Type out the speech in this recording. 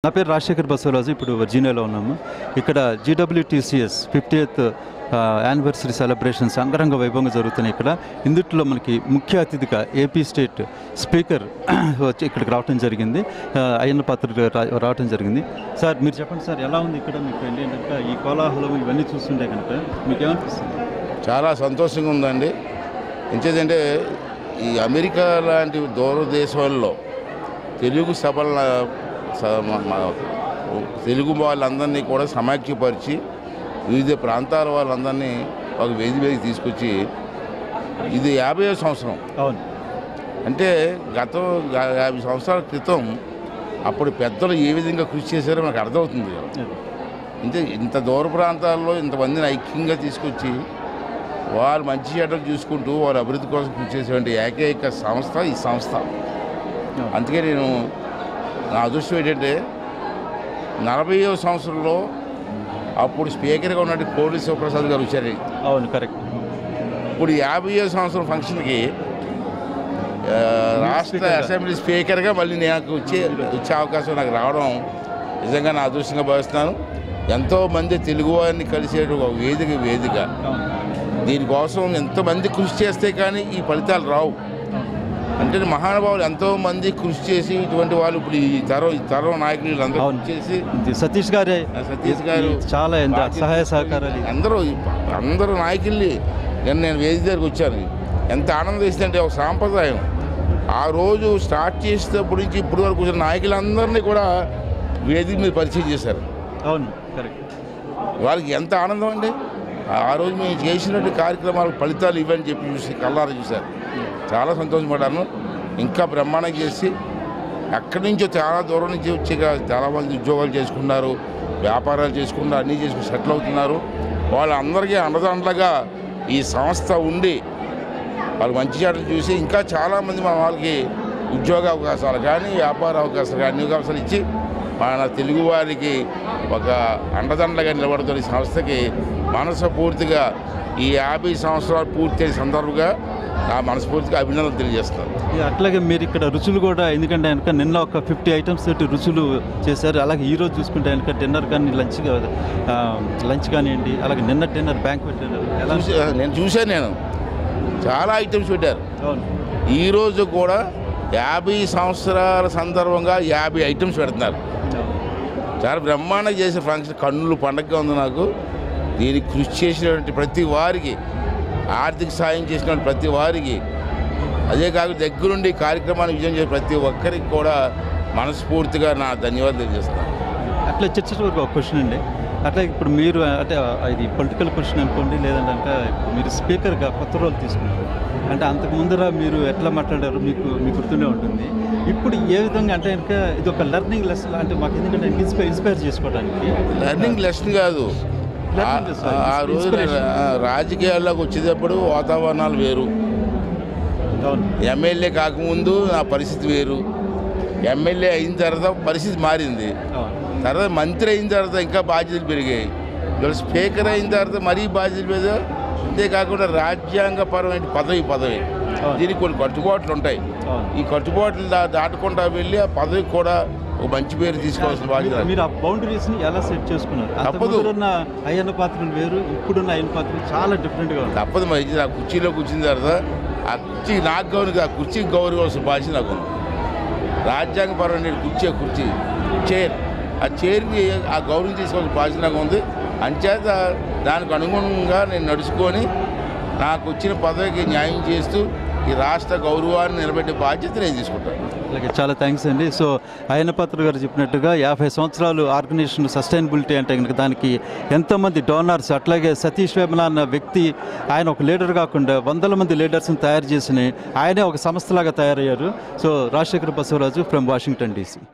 నా పేరు రాజశేఖర్ బసవరాజు. ఇప్పుడు వర్జీనియాలో ఉన్నాము. ఇక్కడ GWTCS 50th యానివర్సరీ సెలబ్రేషన్స్ అంగరంగ వైభవంగా జరుగుతున్నాయి. ఇందుట్లో మనకి ముఖ్య అతిథిగా ఏపీ స్టేట్ స్పీకర్ వచ్చి ఇక్కడికి రావడం జరిగింది. అయ్యన్న పాత్ర రావడం జరిగింది. సార్ మీరు చెప్పండి సార్, ఎలా ఉంది ఇక్కడ మీకు? ఏంటంటే ఈ కోలాహలం ఇవన్నీ చూస్తుంటే కనుక మీకు ఏమనిపిస్తుంది? చాలా సంతోషంగా ఉందండి. ఎంచేదంటే ఈ అమెరికా లాంటి దూర దేశాల్లో తెలుగు సభల తెలుగు వాళ్ళందరినీ కూడా సమాఖ్యపరిచి వివిధ ప్రాంతాల వాళ్ళందరినీ ఒక వేదికకి తీసుకొచ్చి ఇది 50వ సంవత్సరం. అవును, అంటే గత 50 సంవత్సరాల క్రితం అప్పుడు పెద్దలు ఏ విధంగా కృషి చేశారో మనకు అర్థమవుతుంది. అంటే ఇంత దూర ప్రాంతాల్లో ఇంతమందిని ఐక్యంగా తీసుకొచ్చి వాళ్ళు మంచి చెడ్డలు చూసుకుంటూ వాళ్ళ అభివృద్ధి కోసం కృషి చేసేటువంటి ఏకైక సంస్థ ఈ సంస్థ. అందుకే నేను నా అదృష్టం ఏంటంటే 40వ సంవత్సరంలో అప్పుడు స్పీకర్గా ఉన్నట్టు కోడి శివప్రసాద్ గారు వచ్చారు. అవును, కరెక్ట్. ఇప్పుడు 50వ సంవత్సరం ఫంక్షన్కి రాష్ట్ర అసెంబ్లీ స్పీకర్గా మళ్ళీ నాకు వచ్చే అవకాశం నాకు రావడం నిజంగా నా అదృష్టంగా భావిస్తున్నాను. ఎంతోమంది తెలుగు వారిని కలిసే ఒక వేదిక. దీనికోసం ఎంతోమంది కృషి చేస్తే కానీ ఈ ఫలితాలు రావు. అంటే మహానుభావులు ఎంతోమంది కృషి చేసి ఇటువంటి వాళ్ళు ఇప్పుడు ఈ తరం నాయకులు వీళ్ళందరూ చేసి సతీష్ గారు చాలా సహాయ సహకారాలు అందరూ నాయకుల్ని నేను వేదిక దగ్గరికి వచ్చాను. ఎంత ఆనందం వేసిందంటే ఒక సాంప్రదాయం ఆ రోజు స్టార్ట్ చేసేటప్పటి నుంచి ఇప్పటి వరకు వచ్చిన నాయకులందరినీ కూడా వేదిక మీద పరిచయం చేశారు. అవును, కరెక్ట్. వాళ్ళకి ఎంత ఆనందం అండి. ఆ రోజు మేము చేసినట్టు కార్యక్రమాలకు ఫలితాలు ఇవని చెప్పి చూసి కళ్ళారా చూశారు. చాలా సంతోషపడ్డాను. ఇంకా బ్రహ్మాండంగా చేసి ఎక్కడి నుంచో చాలా దూరం నుంచి వచ్చి చాలామంది ఉద్యోగాలు చేసుకున్నారు, వ్యాపారాలు చేసుకున్నారు, అన్నీ చేసుకుని సెటిల్ అవుతున్నారు. వాళ్ళందరికీ అండదండలుగా ఈ సంస్థ ఉండి వాళ్ళు మంచి చెడ్డలు చూసి ఇంకా చాలామంది మన వాళ్ళకి ఉద్యోగ అవకాశాలు కానీ వ్యాపార అవకాశాలు కానీ అన్ని అవకాశాలు ఇచ్చి మన తెలుగు వారికి ఒక అండదండగా నిలబడుతున్న ఈ సంస్థకి మనస్ఫూర్తిగా ఈ 50 సంవత్సరాలు పూర్తయిన సందర్భంగా నా మనస్ఫూర్తిగా అభినందనలు తెలియజేస్తాను. అట్లాగే మీరు ఇక్కడ రుచులు కూడా, ఎందుకంటే కనుక నిన్న ఒక 50 ఐటమ్స్ తోటి రుచులు చేశారు. అలాగే ఈరోజు చూసుకుంటే కనుక డిన్నర్ కానీ లంచ్ కానివ్వండి, అలాగే నిన్న డిన్నర్ బ్యాంక్వెట్ నేను చూశాను. నేను చాలా ఐటమ్స్ పెట్టారు. అవును, ఈరోజు కూడా 50 సంవత్సరాల సందర్భంగా 50 ఐటమ్స్ పెడుతున్నారు. చాలా బ్రహ్మాండంగా చేసే ఫంక్షన్, కన్నులు పండగగా ఉంది నాకు. దీనికి కృషి చేసినటువంటి ప్రతి వారికి, ఆర్థిక సాయం చేసినటువంటి ప్రతి వారికి, అదే కాకుండా దగ్గరుండి కార్యక్రమాన్ని విజయం చేసే ప్రతి ఒక్కరికి కూడా మనస్ఫూర్తిగా నా ధన్యవాదాలు తెలియజేస్తాను. అట్లా చర్చ వరకు ఒక క్వశ్చన్ అండి. అట్లా ఇప్పుడు మీరు అంటే ఇది పొలిటికల్ క్వశ్చన్ అనుకోండి, లేదంటే మీరు స్పీకర్గా కొత్త రోల్ తీసుకున్నారు. అంటే అంతకు ముందర మీరు ఎట్లా మాట్లాడారు మీకు గుర్తుండే ఉంటుంది. ఇప్పుడు ఏ విధంగా అంటే కనుక ఇది ఒక లెర్నింగ్ లెసన్ అంటే మాకు ఎందుకంటే ఇన్స్పైర్ చేసుకోవడానికి. లెర్నింగ్ లెసన్ కాదు, ఆ రోజు రాజకీయాల్లోకి వచ్చేటప్పుడు వాతావరణాలు వేరు. ఎమ్మెల్యే కాకముందు నా పరిస్థితి వేరు, ఎమ్మెల్యే అయిన తర్వాత పరిస్థితి మారింది. తర్వాత మంత్రి అయిన తర్వాత ఇంకా బాధ్యతలు పెరిగాయి. ఇవాళ స్పీకర్ అయిన తర్వాత మరీ బాధ్యతలు మీద. అంతేకాకుండా రాజ్యాంగపరమైన పదవి దీనికి కొన్ని కట్టుబాట్లు ఉంటాయి. ఈ కట్టుబాట్లు దాటకుండా వెళ్ళి ఆ పదవికి కూడా ఒక మంచి పేరు తీసుకోవాల్సిన బాధ్యత. మీరు ఆ బౌండరీస్ని ఎలా సెట్ చేసుకున్నారు? తప్పదు. అయ్యన్న పాత్రలు వేరు, ఇప్పుడున్న అయ్యన్న పాత్రలు చాలా డిఫరెంట్గా ఉంది. తప్పదు. మరి ఆ కుర్చీలో కూర్చున్న తర్వాత ఆ కుర్చీ నాకు గౌరవం, ఆ కుర్చీకి గౌరవించాల్సిన బాధ్యత నాకు. రాజ్యాంగపరమైన కుర్చీ చైర్, ఆ చైర్ని ఆ గౌరవం తీసుకోవాల్సిన బాధ్యత నాకు ఉంది. అంచేత దానికి అనుగుణంగా నేను నడుచుకొని నాకు వచ్చిన పదవికి న్యాయం చేస్తూ ఈ రాష్ట్ర గౌరవాన్ని నిలబెట్టే బాధ్యత నేను తీసుకుంటాను. అలాగే చాలా థ్యాంక్స్ అండి. సో అయ్యన్న పాత్ర గారు చెప్పినట్టుగా 50 సంవత్సరాలు ఆర్గనైజేషన్ సస్టైనబిలిటీ అంటే కనుక దానికి ఎంతోమంది డోనర్స్, అట్లాగే సతీష్ వేమన అన్న వ్యక్తి ఆయన ఒక లీడర్ కాకుండా వందల మంది లీడర్స్ని తయారు చేసిన ఆయనే ఒక సంస్థలాగా తయారయ్యారు. So Rajasekhar Basavaraju from Washington DC.